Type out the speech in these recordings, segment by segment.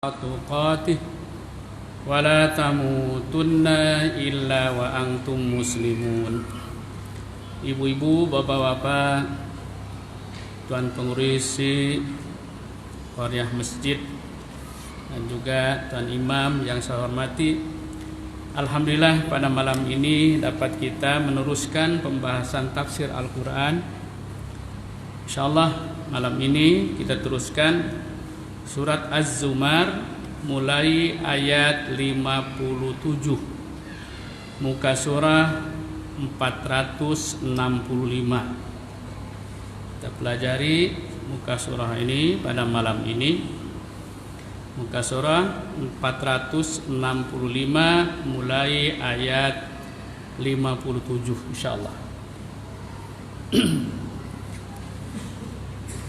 tuqatih wa la tamutunna illa wa antum muslimun. Ibu-ibu, bapak-bapak, tuan pengurus Qaryah Masjid dan juga tuan imam yang saya hormati, alhamdulillah pada malam ini dapat kita meneruskan pembahasan tafsir Al-Quran. Insyaallah malam ini kita teruskan Surat Az-Zumar mulai ayat 57, muka surah 465. Kita pelajari muka surah ini pada malam ini. Muka surah 465 mulai ayat 57 insyaallah.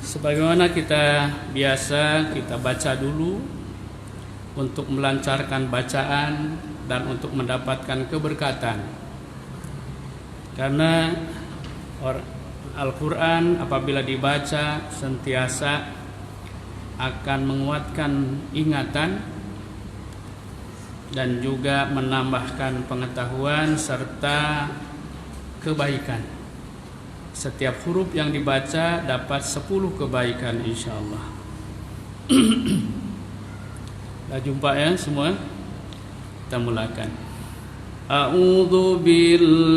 Sebagaimana kita biasa, kita baca dulu untuk melancarkan bacaan dan untuk mendapatkan keberkatan. Karena Al-Quran apabila dibaca sentiasa akan menguatkan ingatan dan juga menambahkan pengetahuan serta kebaikan. Setiap huruf yang dibaca dapat 10 kebaikan insyaallah. Dah jumpa ya semua? Kita mulakan. A'udzu billahi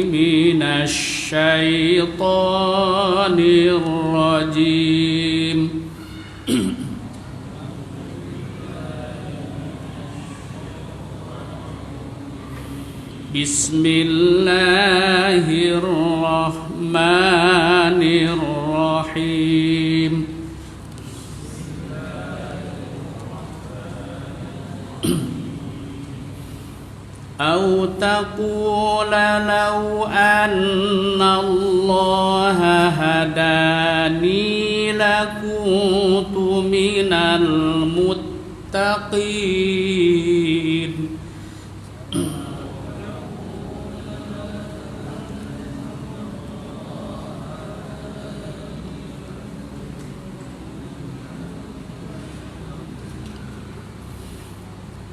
minasy syaithanir rajim. Bismillahirrahmanirrahim. Au taqula law anna Allaha hadani lakuntu minal muttaqin.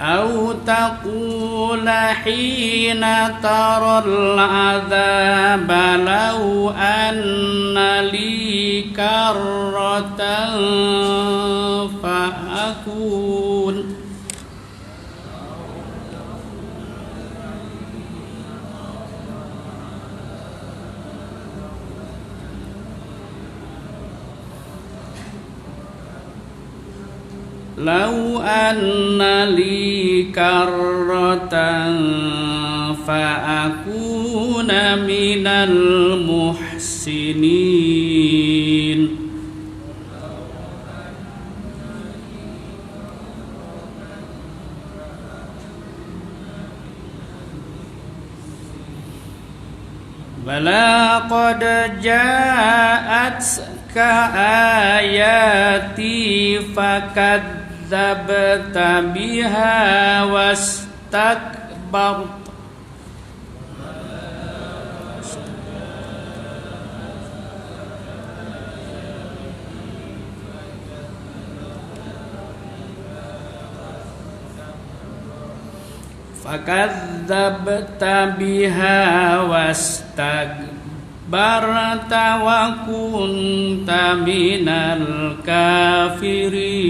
أو تقول حين ترى العذاب لو أن لي كرة فأكون Lau anna li karratan fa'akuna minal muhsinin. Bala qad ja'atka ayati fakadzabta biha wastakbarta. Fakadzabta biha wastakbarta wa kunta minal kafirin.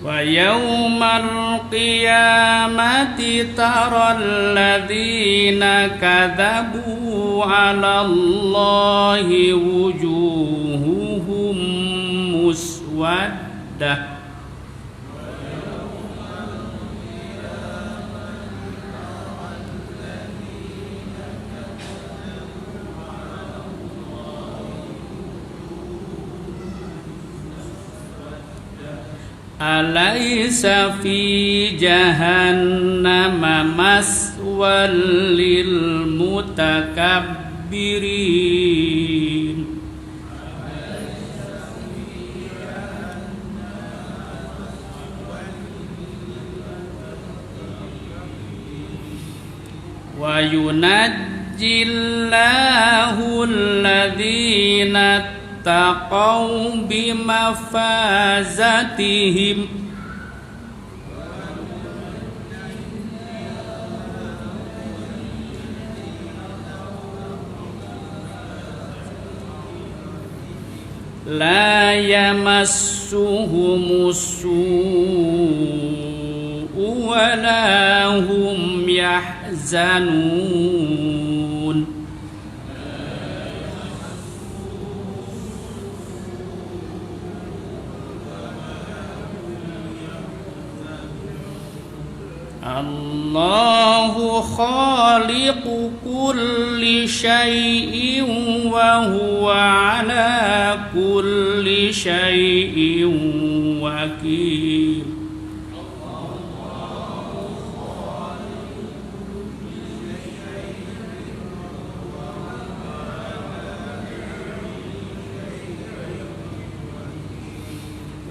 Wa yawmal qiyamati taral ladzina kadzabu 'ala Allahi wujuhuhum muswaddah. Alaysa fi jahannama maswal lil mutakabbirin. wa yunajjillahu alladhina taqaw bimafazatihim la yamassuhumus su'u wa la hum yahzanun. Allahu khaliqu kulli syai'in wa huwa ala kulli syai'in wakil.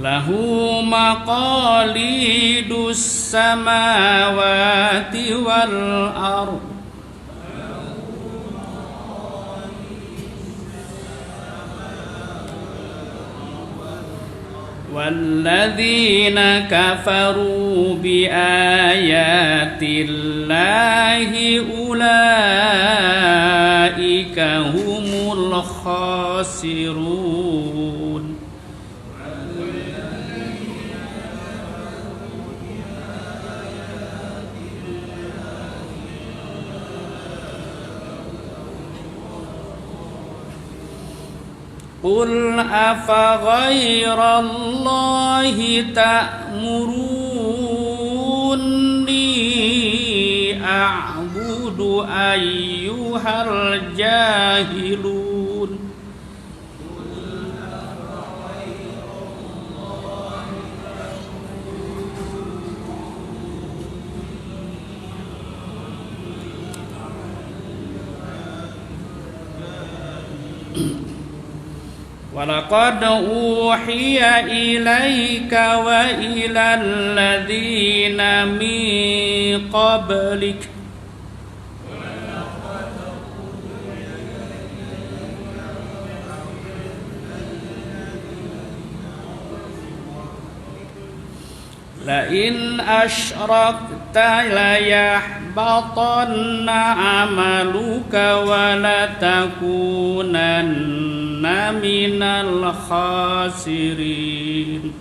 Lahu maqalidus samawati wal ardh walladzina kafaru bi ayatillahi ulaika humul khasirun. Qul afa ghairallahi ta'muruni a'budu ayyuhal jahilun. Walaqad uhiya ilaika wa ilal ladzina min qablik la in asyrakta la yahbatanna amaluka wa la takunanna minal khasirin.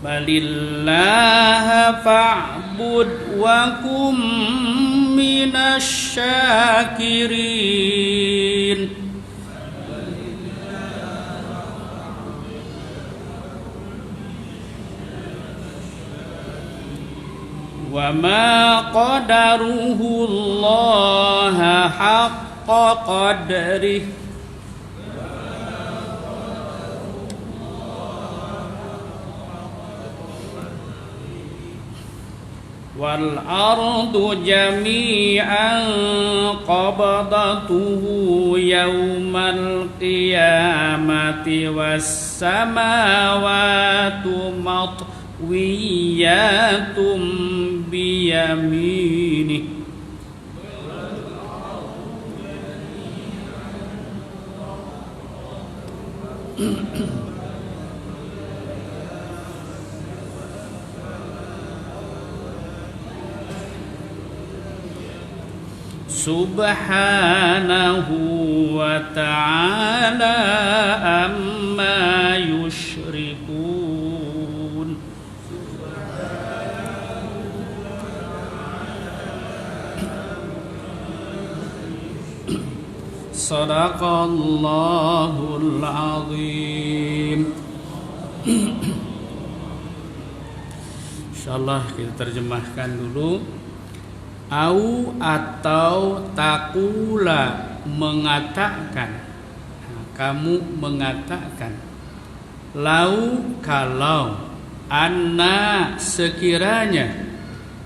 Balillaha fa'bud wa kum minasy syakirin. Wa ma qadaruhullaha haqqa qadrihi wal ardu jami'an qabdatuhu yawmal qiyamati was samawati matwiyatum biyaminih. Subhanahu wa ta'ala amma yushrikun. Sadaqallahul azim. Insyaallah kita terjemahkan dulu. Au atau takula mengatakan, kamu mengatakan, lau kalau, anna sekiranya,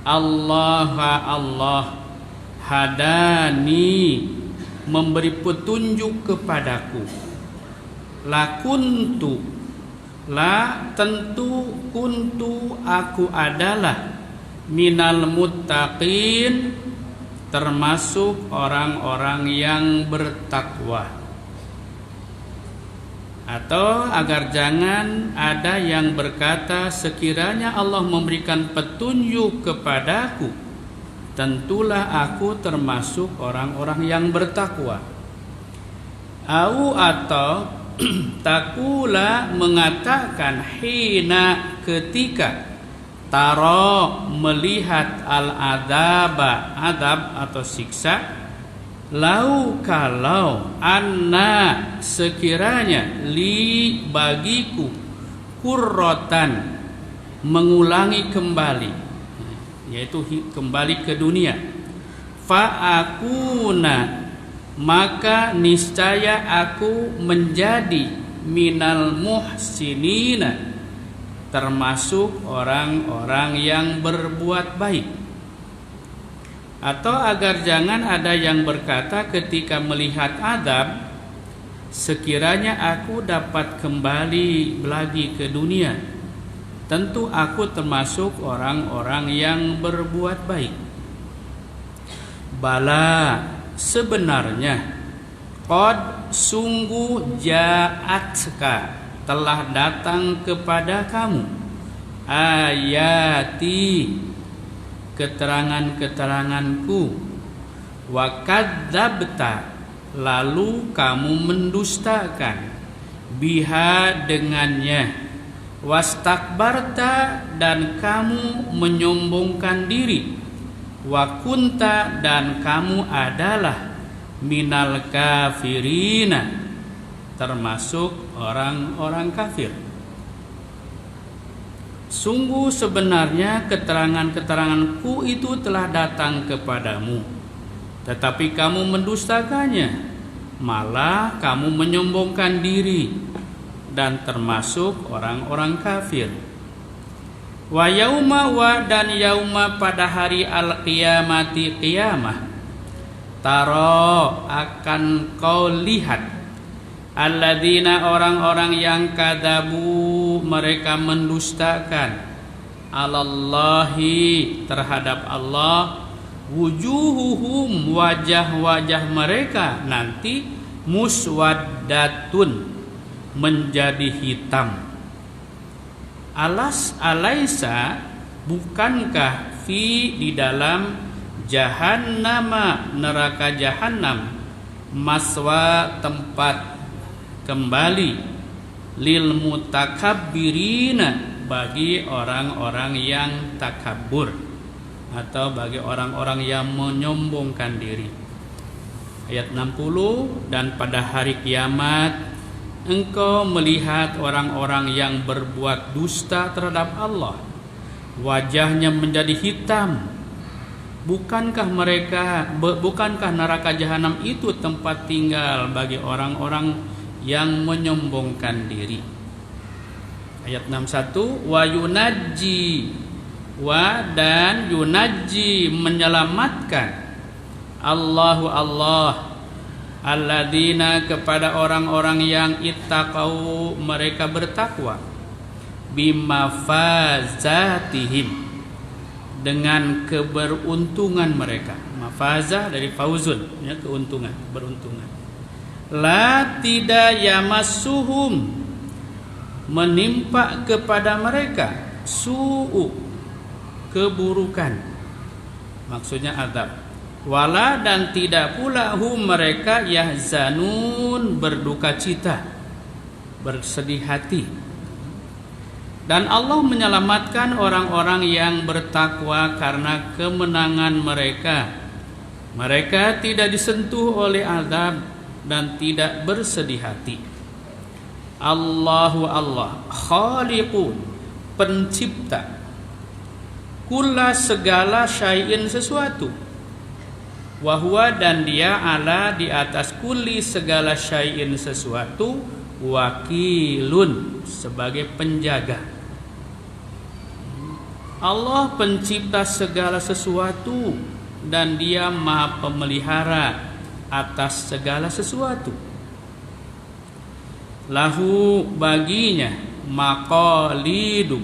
Allah hadani, memberi petunjuk kepadaku. La kuntu, la tentu, kuntu aku adalah, minal muttaqin, termasuk orang-orang yang bertakwa. Atau agar jangan ada yang berkata, sekiranya Allah memberikan petunjuk kepadaku, tentulah aku termasuk orang-orang yang bertakwa. Au atau takula mengatakan, hina ketika, taro melihat al-adaba, adab atau siksa, lau kalau, anna sekiranya, li bagiku, kurrotan mengulangi kembali, yaitu kembali ke dunia, fa'akuna maka niscaya aku menjadi, minal muhsinina termasuk orang-orang yang berbuat baik. Atau agar jangan ada yang berkata ketika melihat adab, sekiranya aku dapat kembali lagi ke dunia, tentu aku termasuk orang-orang yang berbuat baik. Bala, sebenarnya, qad sungguh, ja'atka telah datang kepada kamu, ayati keterangan-keteranganku, wa kadzabta lalu kamu mendustakan, biha dengannya, wastakbarta dan kamu menyombongkan diri, wa kunta dan kamu adalah, minal kafirina termasuk orang-orang kafir. Sungguh sebenarnya keterangan-keteranganku itu telah datang kepadamu, tetapi kamu mendustakannya, malah kamu menyombongkan diri dan termasuk orang-orang kafir. Wa yauma, wa dan yauma pada hari al-qiyamati, qiyamah, taro akan kau lihat, alladzina orang-orang yang kadzabu mereka mendustakan, alallahi terhadap Allah, wujuhuhum wajah-wajah mereka nanti, muswaddatun menjadi hitam. Alaisa bukankah, fi di dalam, jahannama neraka jahanam, maswa tempat kembali, lil mutakabbirina bagi orang-orang yang takabur atau bagi orang-orang yang menyombongkan diri. Ayat 60, dan pada hari kiamat engkau melihat orang-orang yang berbuat dusta terhadap Allah, wajahnya menjadi hitam. Bukankah neraka jahanam itu tempat tinggal bagi orang-orang yang menyombongkan diri. Ayat 61, wa yunajji, wa dan yunajji menyelamatkan, Allahu Allah, alladzina kepada orang-orang yang ittaqau mereka bertakwa, bimafazatihim dengan keberuntungan mereka. Mafazah dari fauzun, ya, keuntungan, beruntungan. La tidak yamassuhum menimpa kepada mereka, su'u keburukan, maksudnya azab. Wala dan tidak pula hum mereka, yahzanun berduka cita, bersedih hati. Dan Allah menyelamatkan orang-orang yang bertakwa karena kemenangan mereka. Mereka tidak disentuh oleh azab dan tidak bersedih hati. Allahu Allah, khaliqun pencipta, kulla segala syai'in sesuatu, wahwa dan dia ala di atas kulli segala syai'in sesuatu, wakilun sebagai penjaga. Allah pencipta segala sesuatu, dan dia maha pemelihara atas segala sesuatu. Lahu baginya maqalidu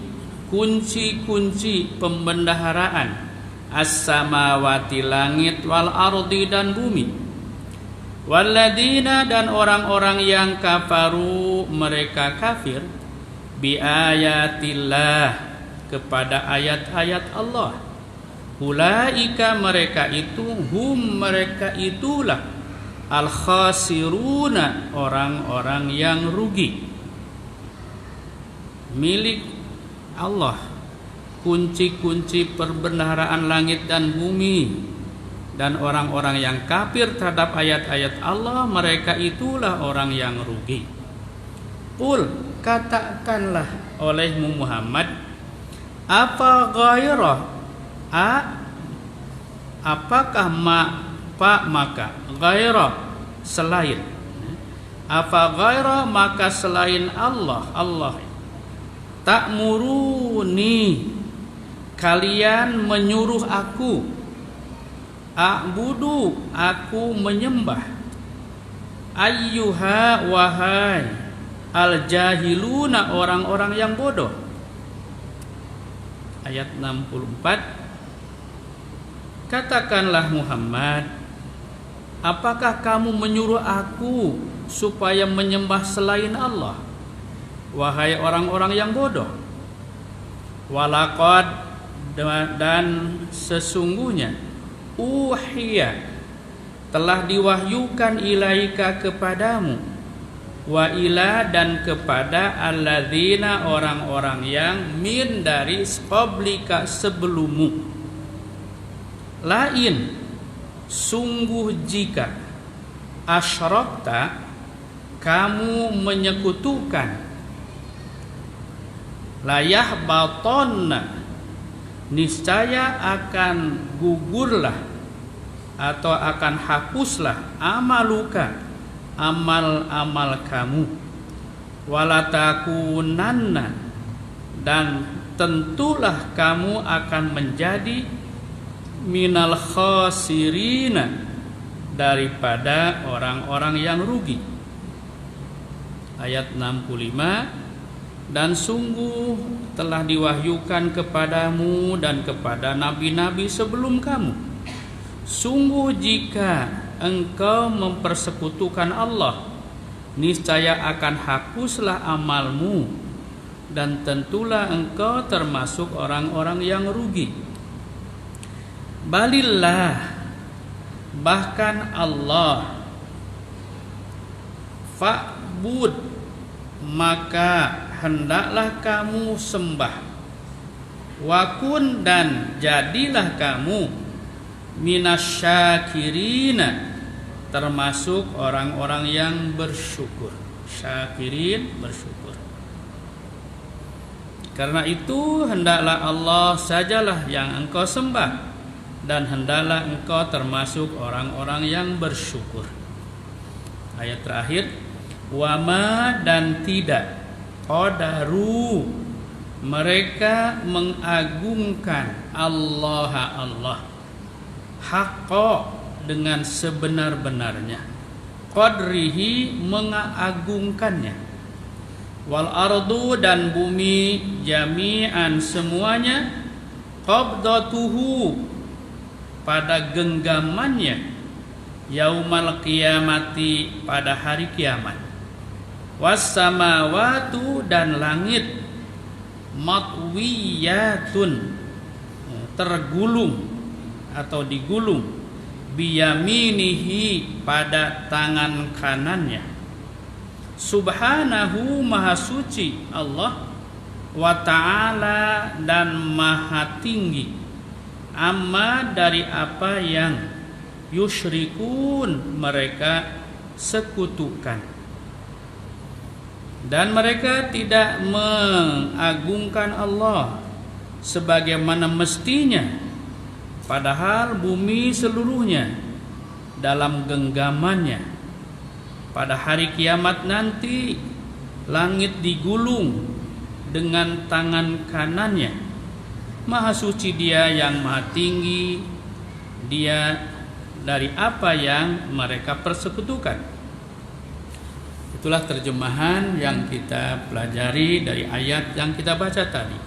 kunci-kunci pembendaharaan as-samawati langit wal ardi dan bumi. Walladzina dan orang-orang yang kafaru mereka kafir bi ayatillah kepada ayat-ayat Allah. Ulaika mereka itu mereka itulah al khasiruna orang-orang yang rugi. Milik Allah kunci-kunci perbendaharaan langit dan bumi, dan orang-orang yang kafir terhadap ayat-ayat Allah mereka itulah orang yang rugi. Qul katakanlah olehmu Muhammad, apa ghairah apakah maka ghairah selain, apa ghairah maka selain Allah ta'muruni kalian menyuruh aku, a'budu aku menyembah, ayyuha wahai al-jahiluna orang-orang yang bodoh. Ayat 64. Katakanlah Muhammad, apakah kamu menyuruh aku supaya menyembah selain Allah, wahai orang-orang yang bodoh? Walaqad dan sesungguhnya uhiya telah diwahyukan ilaika kepadamu, wa ila dan kepada alladzina orang-orang yang min dari qablika sebelummu. Lain sungguh jika asyrakta kamu menyekutukan, layah batonna niscaya akan gugurlah atau akan hapuslah amaluka amal-amal kamu, walatakunanna dan tentulah kamu akan menjadi minal khasirina daripada orang-orang yang rugi. Ayat 65. Dan sungguh telah diwahyukan kepadamu dan kepada nabi-nabi sebelum kamu, sungguh jika engkau mempersekutukan Allah, niscaya akan hapuslah amalmu dan tentulah engkau termasuk orang-orang yang rugi. Balillah bahkan Allah, fa'bud maka hendaklah kamu sembah, wakun dan jadilah kamu minasyakirina termasuk orang-orang yang bersyukur. Syakirin bersyukur. Karena itu hendaklah Allah sajalah yang engkau sembah, dan hendaklah engkau termasuk orang-orang yang bersyukur. Ayat terakhir, wama dan tidak qadaru mereka mengagungkan Allah haqqa dengan sebenar-benarnya, qadrihi mengagungkannya, wal ardu dan bumi jami'an semuanya, qabdatuhu pada genggamannya, yaumal qiyamati pada hari kiamat, wassamawatu dan langit, matwiyatun tergulung atau digulung, biyaminihi pada tangan kanannya, subhanahu maha suci Allah, wa ta'ala dan maha tinggi, amma dari apa yang yusyrikun mereka sekutukan. Dan mereka tidak mengagungkan Allah sebagaimana mestinya, padahal bumi seluruhnya dalam genggamannya. Pada hari kiamat nanti langit digulung dengan tangan kanannya. Maha suci Dia yang maha tinggi dia dari apa yang mereka persekutukan. Itulah terjemahan yang kita pelajari dari ayat yang kita baca tadi.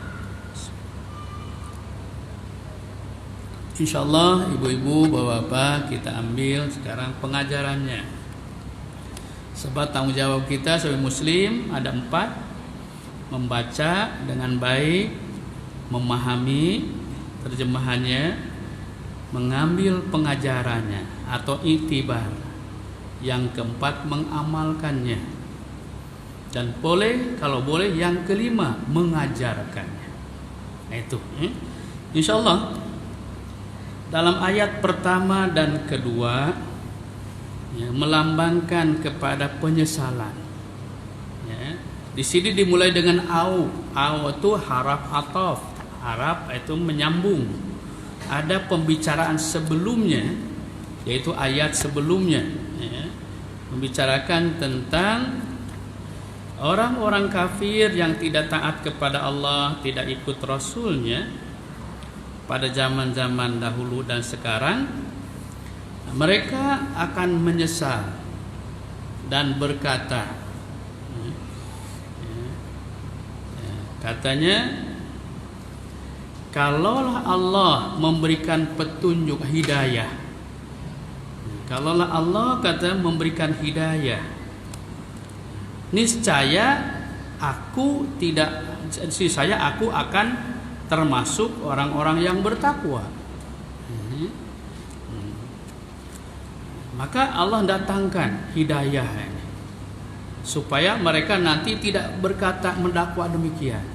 Insyaallah ibu-ibu, bapak-bapak, kita ambil sekarang pengajarannya. Sebab tanggung jawab kita sebagai muslim ada 4: membaca dengan baik, memahami terjemahannya, mengambil pengajarannya atau iktibar. Yang keempat, mengamalkannya. Dan kalau boleh yang kelima, mengajarkannya. Nah itu, insyaallah dalam ayat pertama dan kedua melambangkan kepada penyesalan. Di sini dimulai dengan au itu haraf ataf. Haraf itu menyambung. Ada pembicaraan sebelumnya, yaitu ayat sebelumnya, membicarakan tentang orang-orang kafir yang tidak taat kepada Allah, tidak ikut Rasulnya pada zaman-zaman dahulu dan sekarang. Mereka akan menyesal dan berkata, katanya, kalaulah Allah memberikan petunjuk hidayah, kalaulah Allah memberikan hidayah, niscaya aku akan termasuk orang-orang yang bertakwa. Maka Allah datangkan hidayah ini supaya mereka nanti tidak berkata mendakwa demikian.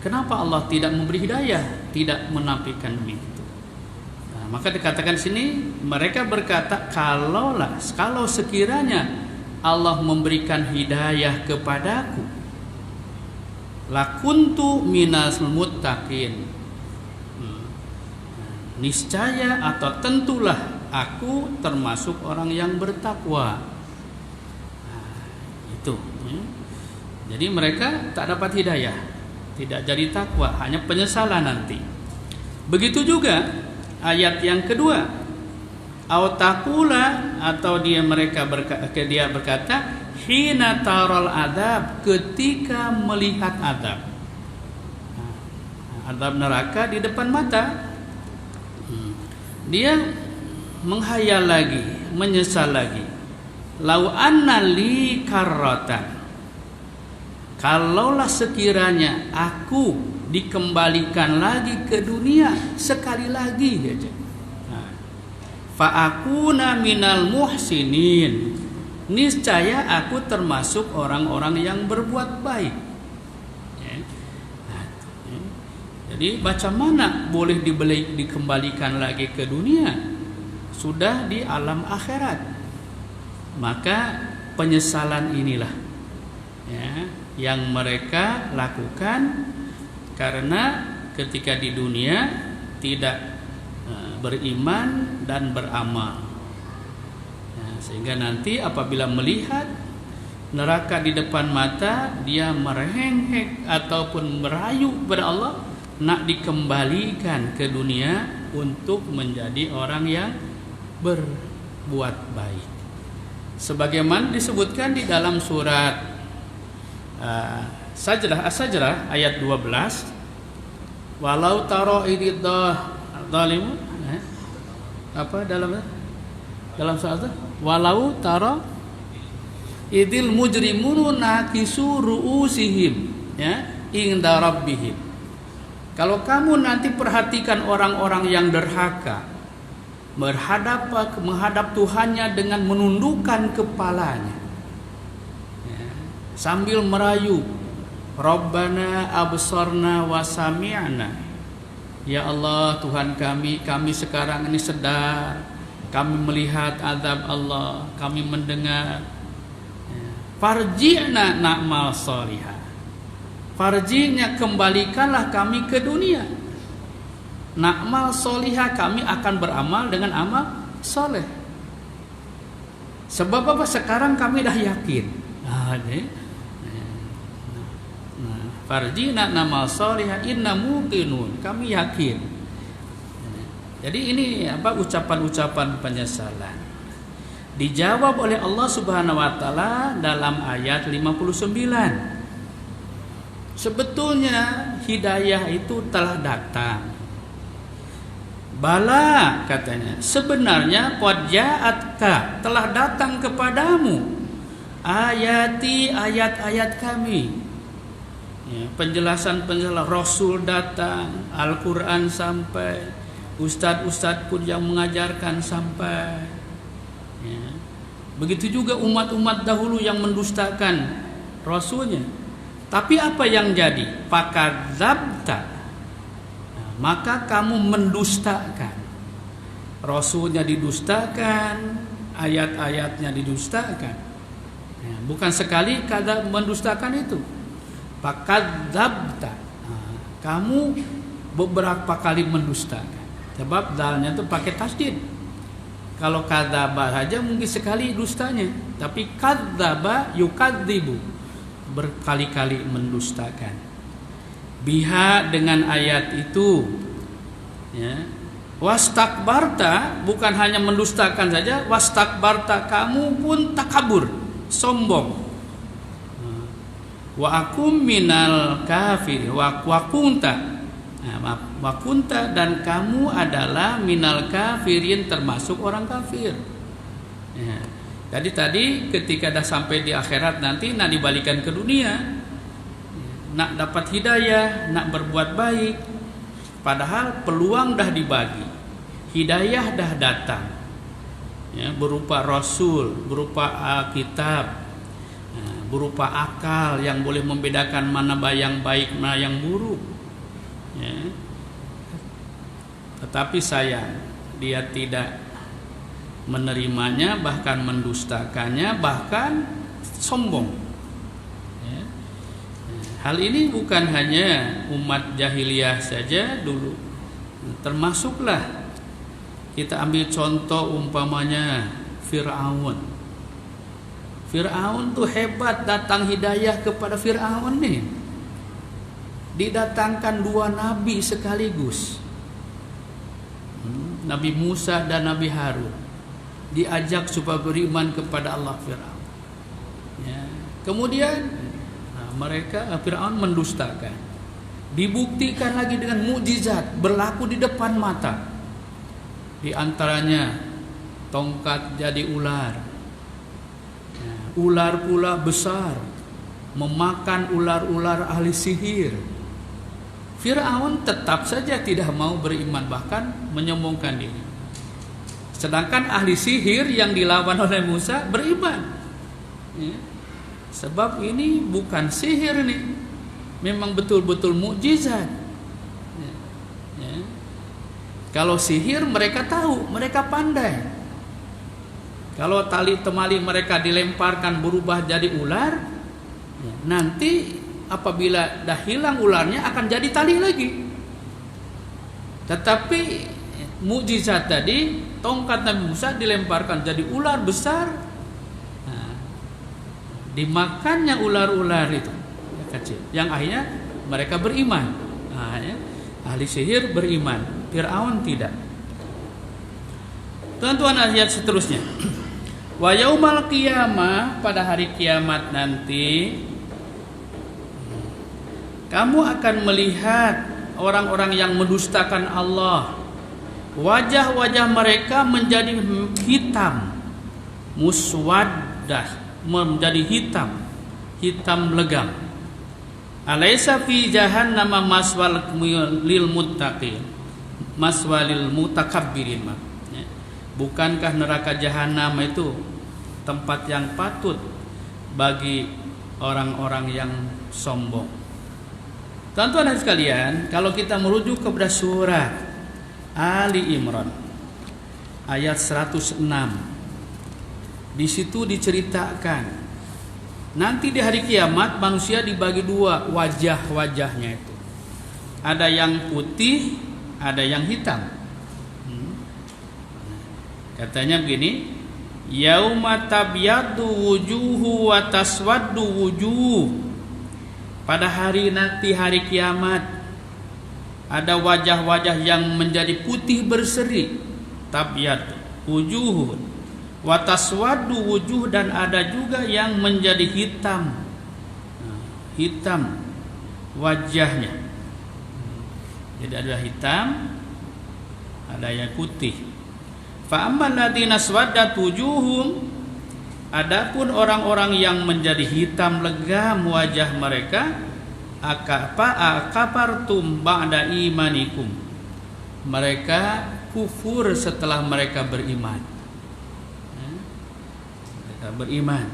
Kenapa Allah tidak memberi hidayah, tidak menampilkan begitu? Maka dikatakan sini, mereka berkata, kalau sekiranya Allah memberikan hidayah kepadaku, lakuntu minas muttaqin, niscaya atau tentulah aku termasuk orang yang bertakwa. Itu. Jadi mereka tak dapat hidayah, tidak jadi takwa, hanya penyesalan nanti. Begitu juga ayat yang kedua, autakula, atau dia berkata hina taral adab, ketika melihat adab. Adab neraka di depan mata, dia menghayal lagi, menyesal lagi. Lau anna li karratan, kalaulah sekiranya aku dikembalikan lagi ke dunia sekali lagi aja, fa akuna minal muhsinin, niscaya aku termasuk orang-orang yang berbuat baik. Jadi macam mana boleh dikembalikan lagi ke dunia? Sudah di alam akhirat. Maka penyesalan inilah yang mereka lakukan, karena ketika di dunia tidak beriman dan beramal. Sehingga nanti apabila melihat neraka di depan mata, dia merengek ataupun merayu kepada Allah, nak dikembalikan ke dunia untuk menjadi orang yang berbuat baik. Sebagaimana disebutkan di dalam surat As-Sajdah ayat 12, walau taro ididdah zalimun, dalam surat itu, walau taro idil mujrimunu nakisu ru'usihim inda rabbihim. Kalau kamu nanti perhatikan orang-orang yang derhaka menghadap Tuhannya dengan menundukkan kepalanya, sambil merayu, Rabbana absarna wa sami'na, ya Allah Tuhan kami sekarang ini sedar, kami melihat azab Allah, kami mendengar, farji'na na'mal salihah, farji'nya kembalikanlah kami ke dunia, na'mal solihah, kami akan beramal dengan amal soleh. Sebab apa? Sekarang kami dah yakin. Farjina na'mal solihah inna muqinun, kami yakin. Jadi ini ucapan-ucapan penyesalan. Dijawab oleh Allah Subhanahu wa taala dalam ayat 59. Sebetulnya hidayah itu telah datang. Bala katanya, sebenarnya qad ja'atka, telah datang kepadamu ayati, ayat-ayat kami. Ya, penjelasan-penjelasan Rasul datang, Al-Quran sampai, ustadz-ustadz pun yang mengajarkan sampai. Ya. Begitu juga umat-umat dahulu yang mendustakan Rasulnya. Tapi apa yang jadi? Fakadzabta, maka kamu mendustakan. Rasulnya didustakan, ayat-ayatnya didustakan. Ya, bukan sekali kada mendustakan itu. Fakadzabta, kamu beberapa kali mendustakan. Sebab dalnya itu pakai tasdid. Kalau kadzaba saja mungkin sekali dustanya, tapi kadzaba yukadzibu, berkali-kali mendustakan. Biha, dengan ayat itu, ya. Wastakbarta, bukan hanya mendustakan saja, wastakbarta, kamu pun takabur, sombong. Wa akum minal kafir, wa kunta, wa kunta, dan kamu adalah minal kafirin, termasuk orang kafir. Ya. Jadi tadi ketika dah sampai di akhirat nanti, nak dibalikan ke dunia, nak dapat hidayah, nak berbuat baik, padahal peluang dah dibagi, hidayah dah datang, ya, berupa Rasul, berupa Alkitab, berupa akal yang boleh membedakan mana yang baik, mana yang buruk, ya. Tetapi sayang, dia tidak menerimanya, bahkan mendustakannya, bahkan sombong. Hal ini bukan hanya umat jahiliyah saja dulu, termasuklah kita ambil contoh umpamanya Fir'aun. Fir'aun tuh hebat, datang hidayah kepada Fir'aun nih. Didatangkan 2 nabi sekaligus, Nabi Musa dan Nabi Harun, diajak supaya beriman kepada Allah Fir'aun. Ya. Kemudian mereka, Fir'aun mendustakan. Dibuktikan lagi dengan mukjizat berlaku di depan mata. Di antaranya tongkat jadi ular. Ular pula besar, memakan ular-ular ahli sihir. Fir'aun tetap saja tidak mau beriman, bahkan menyombongkan diri. Sedangkan ahli sihir yang dilawan oleh Musa beriman. Ya. Sebab ini bukan sihir nih, memang betul-betul mukjizat. Ya. Kalau sihir mereka tahu, mereka pandai. Kalau tali temali mereka dilemparkan berubah jadi ular, ya, nanti apabila dah hilang ularnya akan jadi tali lagi. Tetapi mukjizat tadi, tongkat Nabi Musa dilemparkan jadi ular besar. Dimakannya ular-ular itu kecil, yang akhirnya mereka beriman. Ya, ahli sihir beriman, Fir'aun tidak. Tuan-tuan, ayat seterusnya. Wa yaumal qiyamah, pada hari kiamat nanti, kamu akan melihat orang-orang yang mendustakan Allah, wajah-wajah mereka menjadi hitam, muswaddah, menjadi hitam legam. Alaysa fi jahannam maswal lil muttaqin, maswalil mutakabbirin. Bukankah neraka jahanam itu tempat yang patut bagi orang-orang yang sombong? Tuan-tuan dan sekalian, kalau kita merujuk kepada surat Ali Imran ayat 106, di situ diceritakan nanti di hari kiamat manusia dibagi 2 wajah-wajahnya itu. Ada yang putih, ada yang hitam. Katanya begini, yauma tabyaddu wujuhu wa taswaddu wujuh. Pada hari nanti, hari kiamat, ada wajah-wajah yang menjadi putih berseri, tabyad wujuhun wa taswaddu wujuh, dan ada juga yang menjadi hitam, hitam wajahnya. Jadi ada hitam, ada yang putih. Fa ammal ladzina swaddat wujuhum, adapun orang-orang yang menjadi hitam legam wajah mereka, akafartum ba'da imanikum, mereka kufur setelah mereka beriman. Mereka beriman,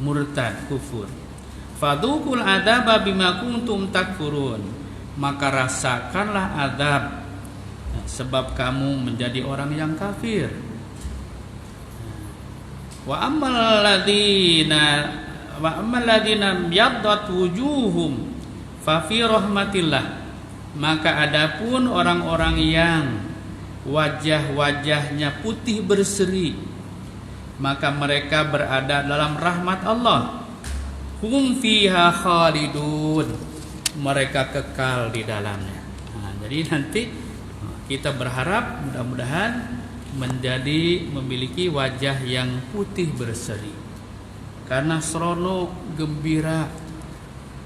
murtad, kufur. Fadukul adzaba bima kuntum takfurun, maka rasakanlah azab sebab kamu menjadi orang yang kafir. Wa ammal ladzina yaddat wujuhum fa fi rahmatillah, maka adapun orang-orang yang wajah-wajahnya putih berseri, maka mereka berada dalam rahmat Allah. Hum fiha khalidun, mereka kekal di dalamnya. Jadi nanti kita berharap mudah-mudahan memiliki wajah yang putih berseri, karena serono gembira,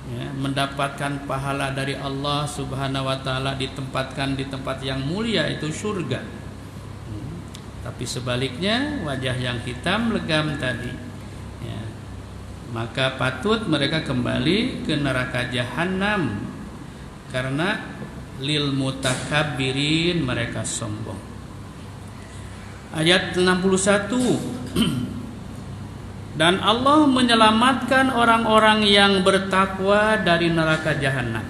ya, mendapatkan pahala dari Allah Subhanahu wa taala, ditempatkan di tempat yang mulia, itu surga. Tapi sebaliknya wajah yang hitam legam tadi, ya, maka patut mereka kembali ke neraka jahanam, karena lil mutakabbirin, mereka sombong. Ayat 61. Dan Allah menyelamatkan orang-orang yang bertakwa dari neraka jahanam,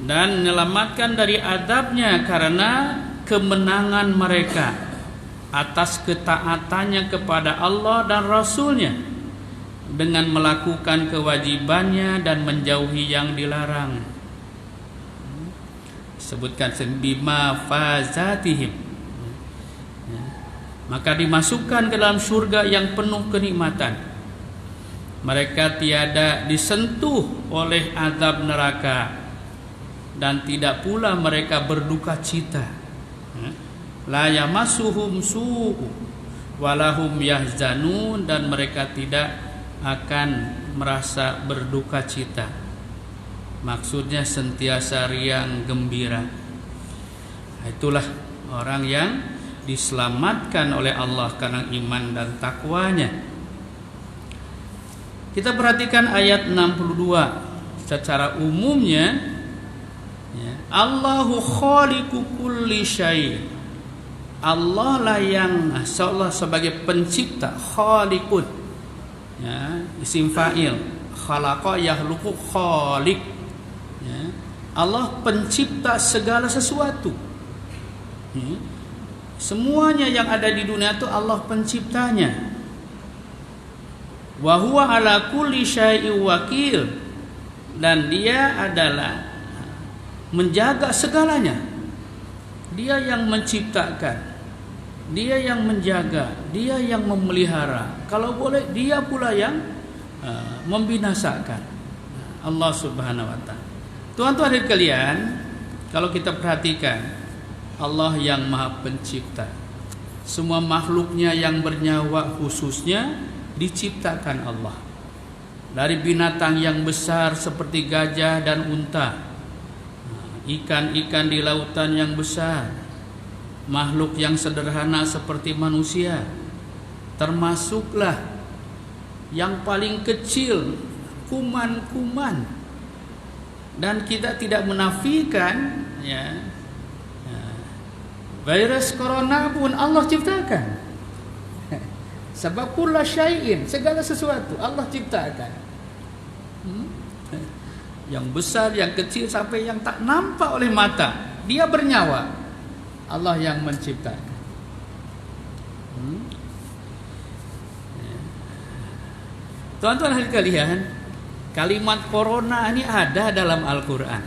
dan menyelamatkan dari azabnya karena kemenangan mereka atas ketaatannya kepada Allah dan Rasulnya, dengan melakukan kewajibannya dan menjauhi yang dilarang. Sebutkan bima fazatihim, maka dimasukkan ke dalam surga yang penuh kenikmatan. Mereka tiada disentuh oleh azab neraka, dan tidak pula mereka berduka cita. La yamassuhum su'u walahum yahzanun, dan mereka tidak akan merasa berduka cita. Maksudnya sentiasa riang gembira. Itulah orang yang diselamatkan oleh Allah karena iman dan takwanya. Kita perhatikan ayat 62 secara umumnya, ya, Allahu khaliqu kulli syai'. Allah lah yang Allah sebagai pencipta, khaliqun, ya, isim fa'il, khalaqa yakhluqu khaliq, ya, Allah pencipta segala sesuatu. Semuanya yang ada di dunia itu Allah penciptanya. Wa huwa ala kulli syai'in wakil, dan dia adalah menjaga segalanya. Dia yang menciptakan, dia yang menjaga, dia yang memelihara. Kalau boleh dia pula yang membinasakan. Allah Subhanahu wa taala. Tuan-tuan dan kalian, kalau kita perhatikan, Allah yang Maha Pencipta. Semua makhluknya yang bernyawa khususnya diciptakan Allah. Dari binatang yang besar seperti gajah dan unta, ikan-ikan di lautan yang besar, makhluk yang sederhana seperti manusia, termasuklah yang paling kecil, kuman-kuman. Dan kita tidak menafikan, ya, virus corona pun Allah ciptakan. Sebab kulla syai'in, segala sesuatu Allah ciptakan. Yang besar, yang kecil, sampai yang tak nampak oleh mata, dia bernyawa, Allah yang menciptakan. Tuan-tuan dan kalian, kalimat corona ini ada dalam Al-Quran.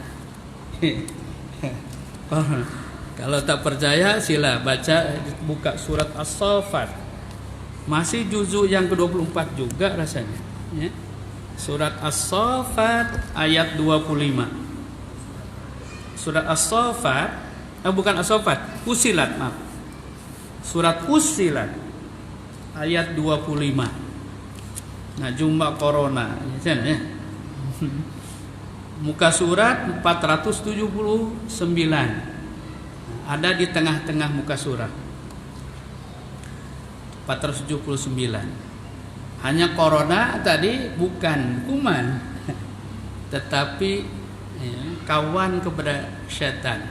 Kalau tak percaya sila baca, buka surat As-Saffat, masih juzuk yang ke-24 juga rasanya, ya. Surat As-Saffat ayat 25. Surat As-Saffat, bukan As-Saffat, Fussilat, maaf. Surat Fussilat ayat 25. Nah, jumlah corona, ya. Muka surat 479. Ada di tengah-tengah muka surat. 479. Hanya corona tadi bukan kuman, tetapi ya, kawan kepada setan,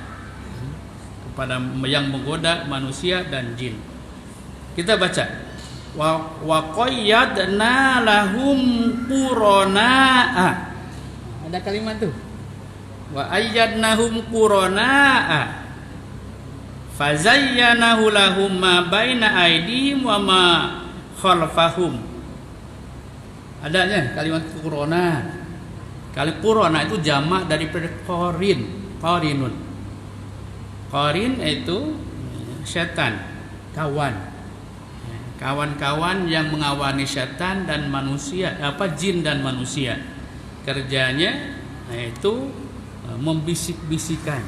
kepada yang menggoda manusia dan jin. Kita baca, wa qayyadna lahum qurana'a. Ada kalimat tuh, wa ayyadnahum qurana'a fazayyanahu lahum ma baina aydihim wa ma khalfahum. Adanya kalimat qurana. Kali qurana itu jamak dari qarinun. Qarin itu setan, kawan. Kawan-kawan yang mengawani setan dan manusia, jin dan manusia. Kerjanya yaitu membisik-bisikan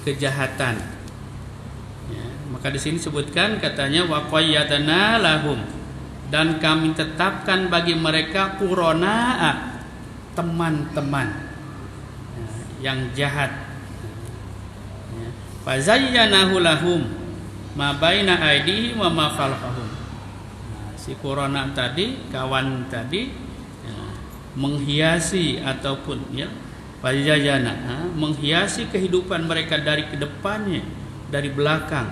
kejahatan. Ya, maka di sini sebutkan katanya wa qayyadna lahum, dan kami tetapkan bagi mereka qurana'a, teman-teman yang jahat. Fa zayyanahu lahum ma baina aydihim wa ma khalfahum. Si qurana tadi, kawan tadi, menghiasi ataupun fazayyana, menghiasi kehidupan mereka dari kedepannya, dari belakang,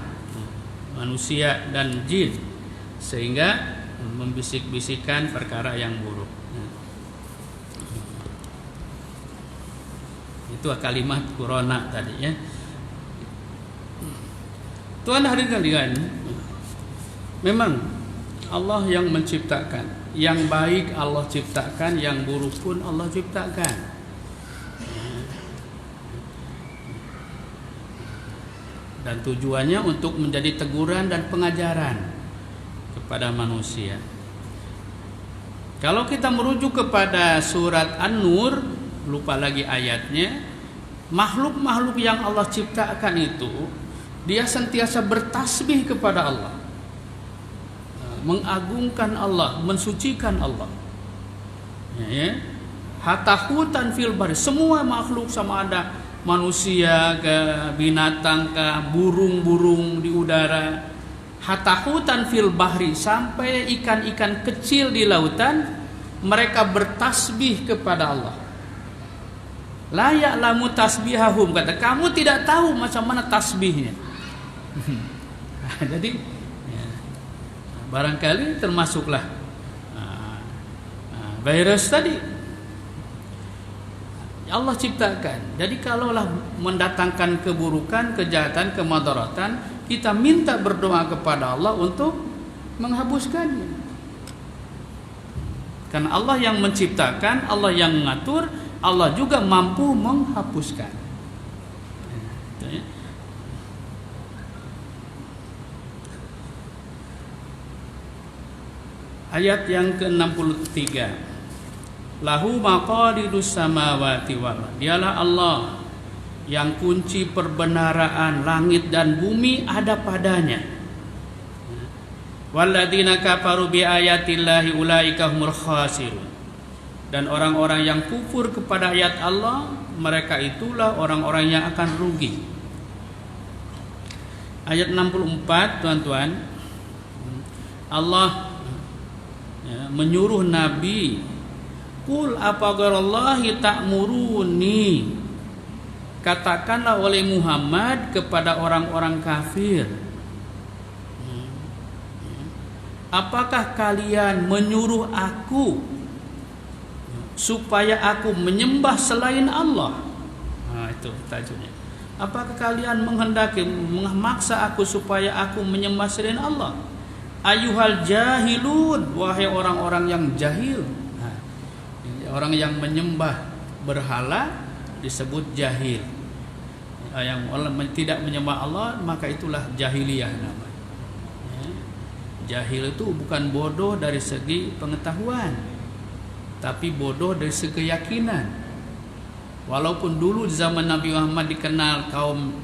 manusia dan jin, sehingga membisik-bisikan perkara yang buruk. Itu kalimat qurana tadi, ya. Tuhan hadirin sekalian, memang Allah yang menciptakan, yang baik Allah ciptakan, yang buruk pun Allah ciptakan. Dan tujuannya untuk menjadi teguran dan pengajaran kepada manusia. Kalau kita merujuk kepada surat An-Nur, lupa lagi ayatnya, makhluk-makhluk yang Allah ciptakan itu dia sentiasa bertasbih kepada Allah, mengagungkan Allah, mensucikan Allah. Ya. Hatahutan fil bari, semua makhluk, sama ada manusia ke binatang ke burung-burung di udara, hatahutan fil bahri, sampai ikan-ikan kecil di lautan, mereka bertasbih kepada Allah. La ya'lamu tasbihahum, kata kamu tidak tahu macam mana tasbihnya. Jadi ya, barangkali termasuklah virus tadi Allah ciptakan. Jadi kalaulah mendatangkan keburukan, kejahatan, kemadaratan, kita minta berdoa kepada Allah untuk menghapuskannya. Karena Allah yang menciptakan, Allah yang mengatur, Allah juga mampu menghapuskan. Ya. Ayat yang ke-63. Lahu maqalidus samawati wal ardh. Dialah Allah yang kunci perbenaraan langit dan bumi ada padanya. Walladzina kafaru bi ayatillahi ulaika humul khasirun. Dan orang-orang yang kufur kepada ayat Allah, mereka itulah orang-orang yang akan rugi. Ayat 64, tuan-tuan, Allah menyuruh Nabi, qul apagarallahi ta'muruni, katakanlah oleh Muhammad kepada orang-orang kafir, apakah kalian menyuruh aku supaya aku menyembah selain Allah? Nah, itu tajuknya. Apakah kalian menghendaki, memaksa aku supaya aku menyembah selain Allah? Ayuhal jahilun, wahai orang-orang yang jahil. Nah, orang yang menyembah berhala disebut jahil. Yang tidak menyembah Allah, maka itulah jahiliyah namanya. Jahil itu bukan bodoh dari segi pengetahuan, tapi bodoh dari segi keyakinan. Walaupun dulu zaman Nabi Muhammad dikenal kaum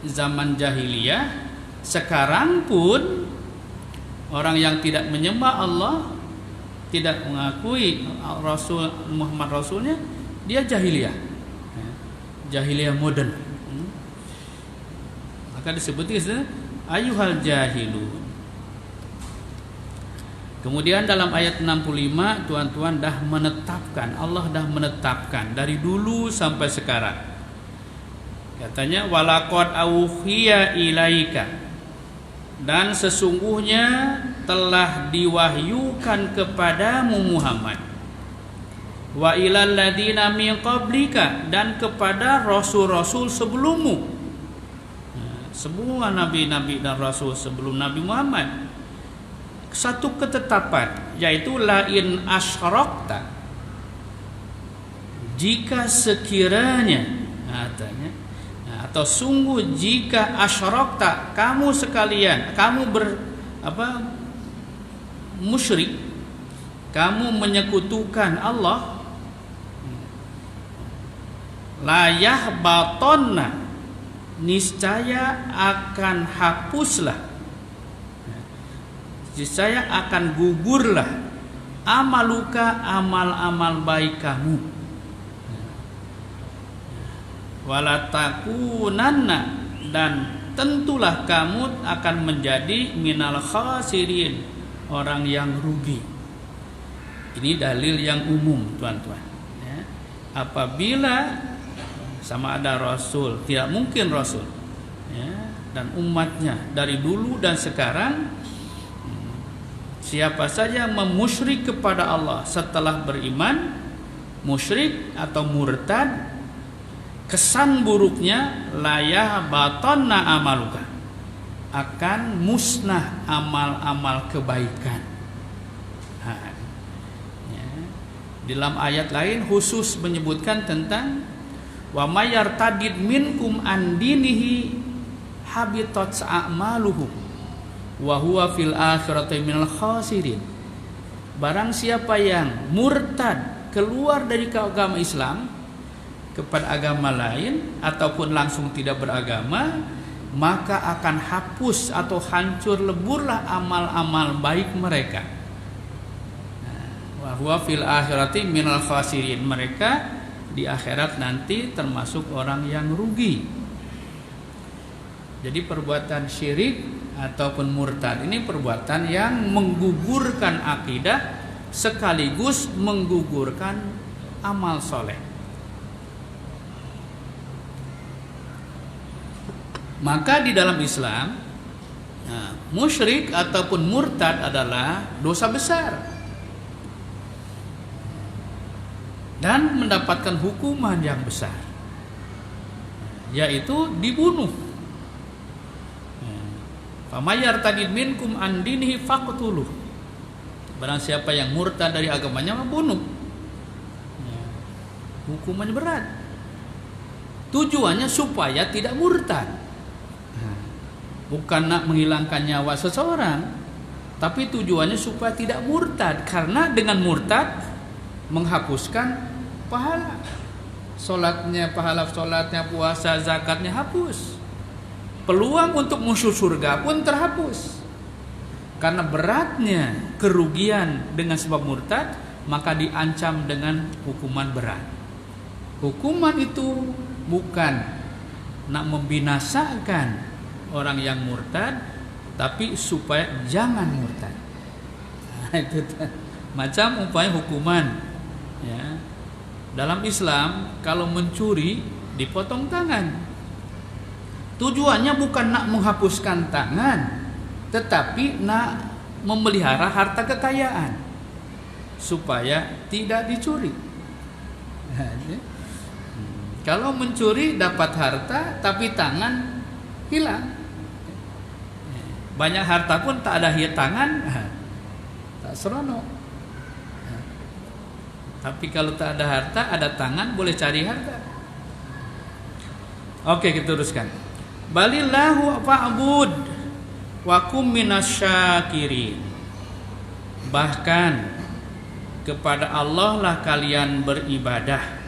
zaman jahiliyah, sekarang pun orang yang tidak menyembah Allah, tidak mengakui Rasul Muhammad Rasulnya, dia jahiliyah, jahiliyah modern. Maka disebutnya ayyuhal jahilun. Kemudian dalam ayat 65 tuan-tuan dah menetapkan, Allah dah menetapkan dari dulu sampai sekarang. Katanya walaqad auhiya ilaika, dan sesungguhnya telah diwahyukan kepadamu Muhammad, wa ilal ladina min qablika, dan kepada rasul-rasul sebelummu. Semua nabi-nabi dan rasul sebelum Nabi Muhammad, satu ketetapan, yaitu lain asyrakta, jika sekiranya, katanya, atau sungguh jika asyrakta, kamu sekalian, kamu musyrik, kamu menyekutukan Allah, la yahbatonna, niscaya akan hapuslah, niscaya akan gugurlah amaluka, amal-amal baik kamu, walatakunanna, dan tentulah kamu akan menjadi minal khasirin, orang yang rugi. Ini dalil yang umum, tuan-tuan, ya. Apabila sama ada Rasul, tidak mungkin Rasul, ya, dan umatnya dari dulu dan sekarang, siapa saja memusyrik kepada Allah setelah beriman, musyrik atau murtad, kesan buruknya layah batonna amaluka, akan musnah amal-amal kebaikan. Ya. Dalam ayat lain khusus menyebutkan tentang wa may yartadid minkum an dinihi habitat a'maluhu wa huwa fil akhirati minal khasirin. Barang siapa yang murtad, keluar dari agama Islam kepada agama lain ataupun langsung tidak beragama, maka akan hapus atau hancur leburlah amal-amal baik mereka. Wa huwa fil akhirati minal khasirin, mereka di akhirat nanti termasuk orang yang rugi. Jadi perbuatan syirik ataupun murtad ini perbuatan yang menggugurkan akidah sekaligus menggugurkan amal soleh. Maka di dalam Islam, musyrik ataupun murtad adalah dosa besar dan mendapatkan hukuman yang besar, yaitu dibunuh. Famay yartadid minkum an dinihi faqtuluh. Barang siapa yang murtad dari agamanya, membunuh. Hukumannya berat. Tujuannya supaya tidak murtad. Bukan nak menghilangkan nyawa seseorang, tapi tujuannya supaya tidak murtad, karena dengan murtad menghapuskan pahala solatnya, pahala solatnya, puasa, zakatnya hapus. Peluang untuk masuk surga pun terhapus. Karena beratnya kerugian dengan sebab murtad, maka diancam dengan hukuman berat. Hukuman itu bukan nak membinasakan orang yang murtad, tapi supaya jangan murtad. Nah, itu macam umpamanya hukuman, ya. Dalam Islam kalau mencuri dipotong tangan. Tujuannya bukan nak menghapuskan tangan, tetapi nak memelihara harta kekayaan supaya tidak dicuri. Kalau mencuri dapat harta tapi tangan hilang, banyak harta pun tak ada tangan, tak seronok. Tapi kalau tak ada harta, ada tangan, boleh cari harta. Oke, kita teruskan. Balillahu fa'bud wa kum minasyakirin. Bahkan kepada Allah lah kalian beribadah,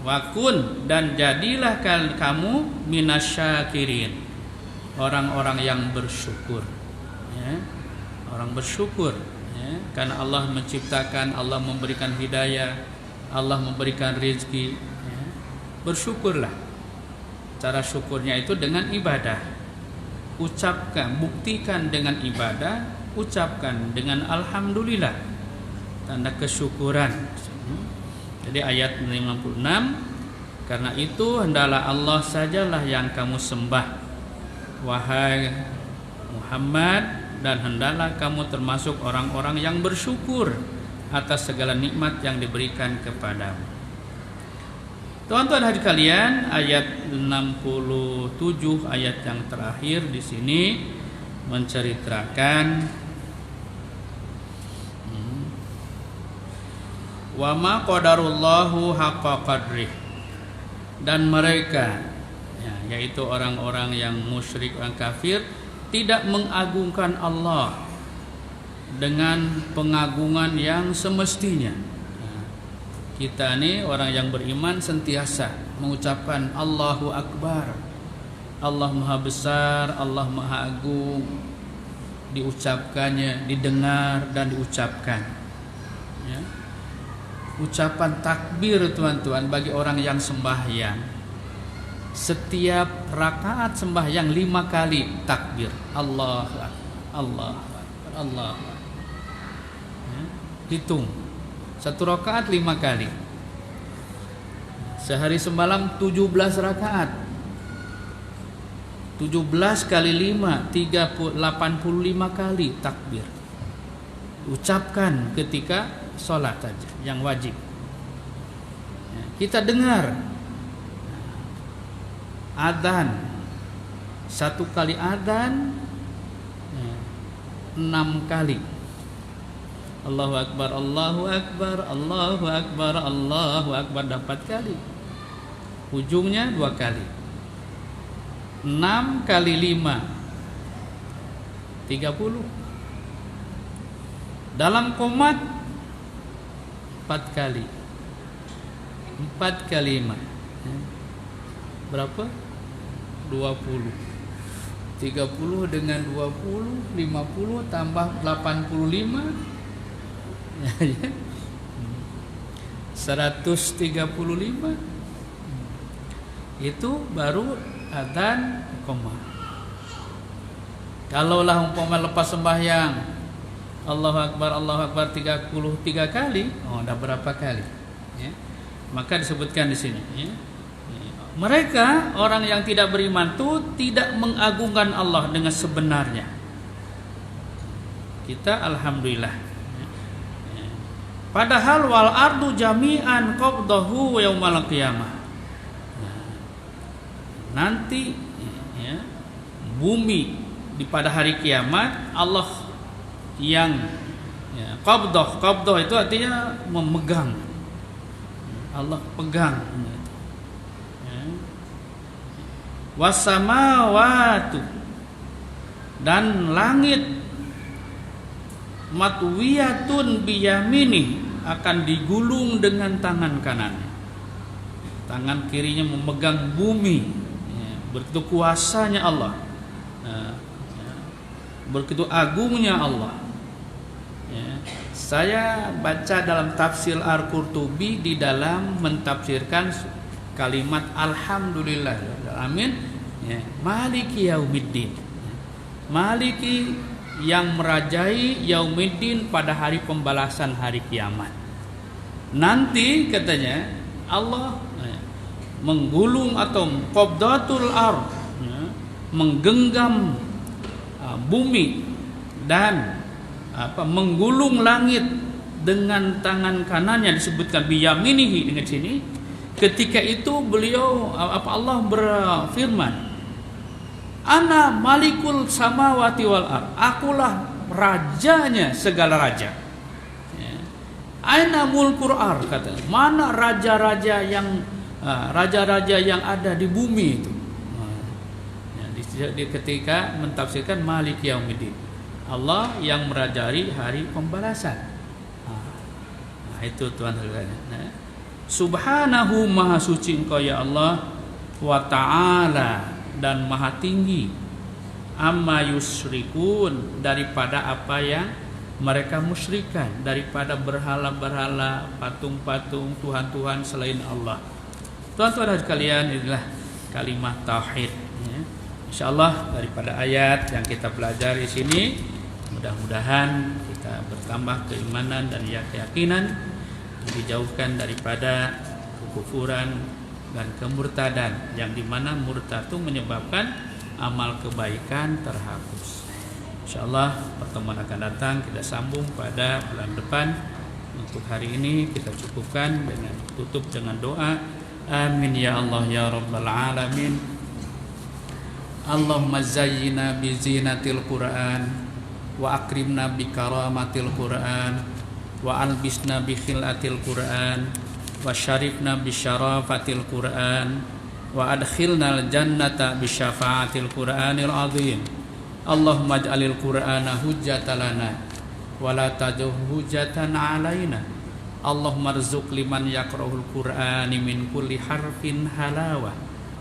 Wakun, dan jadilah kamu minasyakirin, orang-orang yang bersyukur, ya. Orang bersyukur, ya. Karena Allah menciptakan, Allah memberikan hidayah, Allah memberikan rezeki, ya. Bersyukurlah. Cara syukurnya itu dengan ibadah. Ucapkan, buktikan dengan ibadah, ucapkan dengan alhamdulillah, tanda kesyukuran. Jadi ayat 56, karena itu hendaklah Allah sajalah yang kamu sembah, wahai Muhammad, dan hendaklah kamu termasuk orang-orang yang bersyukur atas segala nikmat yang diberikan kepadamu. Tuan-tuan hadirin kalian, ayat 67, ayat yang terakhir di sini menceritakan wa ma qadarullahu haqqa qadrih, dan mereka, ya, yaitu orang-orang yang musyrik, orang kafir, tidak mengagungkan Allah dengan pengagungan yang semestinya. Kita ini orang yang beriman sentiasa mengucapkan Allahu Akbar, Allah Maha Besar, Allah Maha Agung, diucapkannya, didengar dan diucapkan, ya. Ucapan takbir, tuan-tuan, bagi orang yang sembahyang, setiap rakaat sembahyang 5 kali takbir, Allah Akbar, Allah Akbar, Allah Akbar, ya. Hitung, 1 rakaat 5 kali. Sehari semalam 17 rakaat, 17 kali 5 85 kali takbir. Ucapkan ketika sholat saja yang wajib, ya. Kita dengar adzan, 1 kali adzan 6 kali. Allahu Akbar, Allahu Akbar, Allahu Akbar, Allahu Akbar, dapat kali. Ujungnya 2 kali. 6 kali 5 30. Dalam qomat 4 kali. 4 kali 5 berapa? 20. 30 dengan 20 50 tambah 85 135. Itu baru adzan qomat. Kalaulah umpama lepas sembahyang Allahu Akbar 33 kali, udah berapa kali, ya? Maka disebutkan di sini, ya. Mereka orang yang tidak beriman itu tidak mengagungkan Allah dengan sebenarnya. Kita alhamdulillah, ya. Padahal wal ardu jami'an qabdahu yaumal qiyamah. Nanti, ya, bumi pada hari kiamat Allah yang, ya, qabdah itu artinya memegang. Allah pegang, ya. Wasamawatu, dan langit matwiyatun biyamini, akan digulung dengan tangan kanannya. Tangan kirinya memegang bumi, ya. Begitu kuasanya Allah, ya. Begitu agungnya Allah, ya. Saya baca dalam tafsir Al-Qurtubi di dalam mentafsirkan kalimat alhamdulillah, amin, ya. Maliki yaumiddin, Maliki yang merajai, yaumiddin pada hari pembalasan, hari kiamat. Nanti katanya Allah, ya, menggulung atau qabdatul ard, ya, menggenggam bumi dan menggulung langit dengan tangan kanannya, disebutkan biyaminihi dengan sini. Ketika itu beliau, Allah berfirman, ana malikul samawati wal ard, akulah rajanya segala raja, ya. Aina mulkur ard, kata, mana raja-raja yang ada di bumi itu. Ketika mentafsirkan Malik Yaumiddin, Allah yang merajai hari pembalasan. Nah, itu Tuhan sekalian. Nah, Subhanahu, maha suci Engkau ya Allah, wa ta'ala, dan maha tinggi, amma yusyrikun, daripada apa yang mereka musyrikan, daripada berhala-berhala, patung-patung, tuhan-tuhan selain Allah. Tuan-tuan dan sekalian, inilah kalimat tauhid ya. Insyaallah daripada ayat yang kita pelajari di sini, mudah-mudahan kita bertambah keimanan dan keyakinan, dijauhkan daripada kekufuran dan kemurtadan, yang dimana murtad itu menyebabkan amal kebaikan terhapus. Insyaallah pertemuan akan datang kita sambung pada bulan depan. Untuk hari ini kita cukupkan dengan tutup dengan doa. Amin ya Allah ya Rabbal Alamin. Allahumma zayyina bi zinatil Qur'an wa akrimna bi karamatil Qur'an wa albisna bi khilatil Qur'an wa syarifna bi syarafatil Qur'an wa adkhilna al jannata bi syafaatil Qur'anil azim. Allahumma ij'alil Qur'ana hujjatan lana wa la taj'al hujjatan 'alaina. Allahumma rzuq liman yaqra'ul Qur'ani min kulli harfin halawah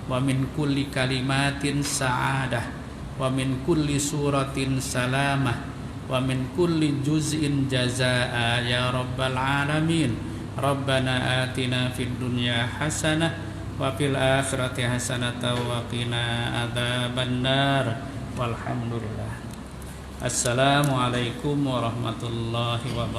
wa min kulli kalimatin sa'adah wa min kulli suratin salamah wa min kulli juz'in jazaa'a ya rabbal alamin. Rabbana atina fid dunya hasanah wa fil akhirati hasanah wa qina adzabannar. Walhamdulillah. Assalamualaikum warahmatullahi wabarakatuh.